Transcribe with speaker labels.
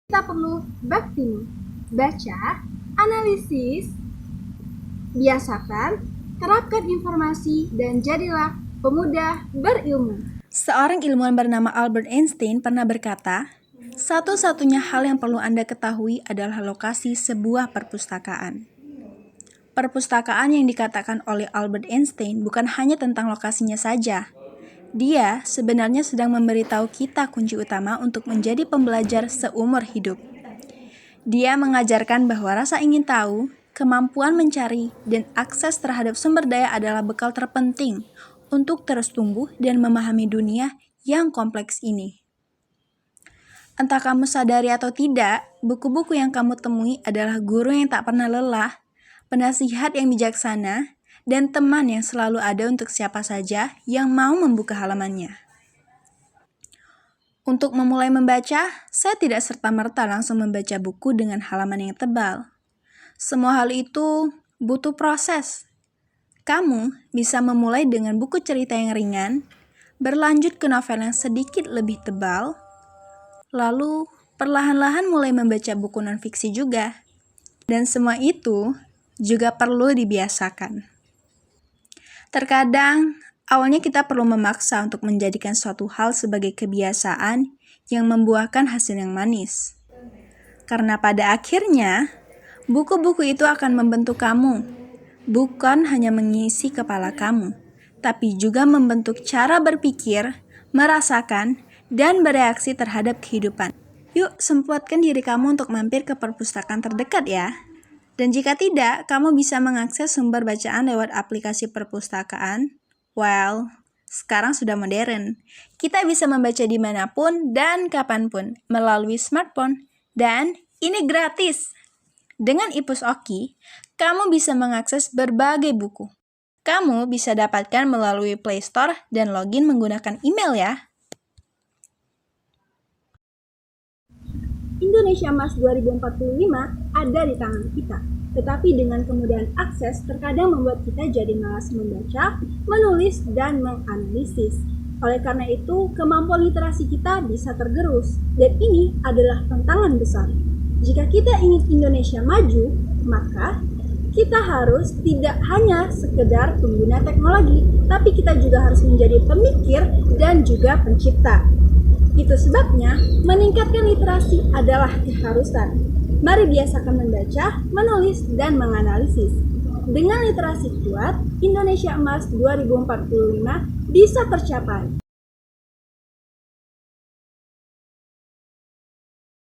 Speaker 1: kita perlu bakti, baca, analisis, biasakan, terapkan informasi, dan jadilah pemuda berilmu.
Speaker 2: Seorang ilmuwan bernama Albert Einstein pernah berkata, satu-satunya hal yang perlu Anda ketahui adalah lokasi sebuah perpustakaan. Perpustakaan yang dikatakan oleh Albert Einstein bukan hanya tentang lokasinya saja. Dia sebenarnya sedang memberitahu kita kunci utama untuk menjadi pembelajar seumur hidup. Dia mengajarkan bahwa rasa ingin tahu, kemampuan mencari, dan akses terhadap sumber daya adalah bekal terpenting untuk terus tumbuh dan memahami dunia yang kompleks ini. Entah kamu sadari atau tidak, buku-buku yang kamu temui adalah guru yang tak pernah lelah, penasihat yang bijaksana, dan teman yang selalu ada untuk siapa saja yang mau membuka halamannya. Untuk memulai membaca, saya tidak serta-merta langsung membaca buku dengan halaman yang tebal. Semua hal itu butuh proses. Kamu bisa memulai dengan buku cerita yang ringan, berlanjut ke novel yang sedikit lebih tebal, lalu perlahan-lahan mulai membaca buku non-fiksi juga. Dan semua itu juga perlu dibiasakan. Terkadang, awalnya kita perlu memaksa untuk menjadikan suatu hal sebagai kebiasaan yang membuahkan hasil yang manis. Karena pada akhirnya, buku-buku itu akan membentuk kamu, bukan hanya mengisi kepala kamu, tapi juga membentuk cara berpikir, merasakan, dan bereaksi terhadap kehidupan. Yuk, sempatkan diri kamu untuk mampir ke perpustakaan terdekat ya. Dan jika tidak, kamu bisa mengakses sumber bacaan lewat aplikasi perpustakaan. Well, sekarang sudah modern. Kita bisa membaca dimanapun dan kapanpun melalui smartphone. Dan ini gratis. Dengan e-Pus Oki, kamu bisa mengakses berbagai buku. Kamu bisa dapatkan melalui Play Store dan login menggunakan email ya.
Speaker 1: Indonesia Emas 2045 ada di tangan kita. Tetapi dengan kemudahan akses terkadang membuat kita jadi malas membaca, menulis, dan menganalisis. Oleh karena itu, kemampuan literasi kita bisa tergerus. Dan ini adalah tantangan besar. Jika kita ingin Indonesia maju, maka kita harus tidak hanya sekedar pengguna teknologi, tapi kita juga harus menjadi pemikir dan juga pencipta. Itu sebabnya, meningkatkan literasi adalah keharusan. Mari biasakan membaca, menulis, dan menganalisis. Dengan literasi kuat, Indonesia Emas 2045 bisa tercapai.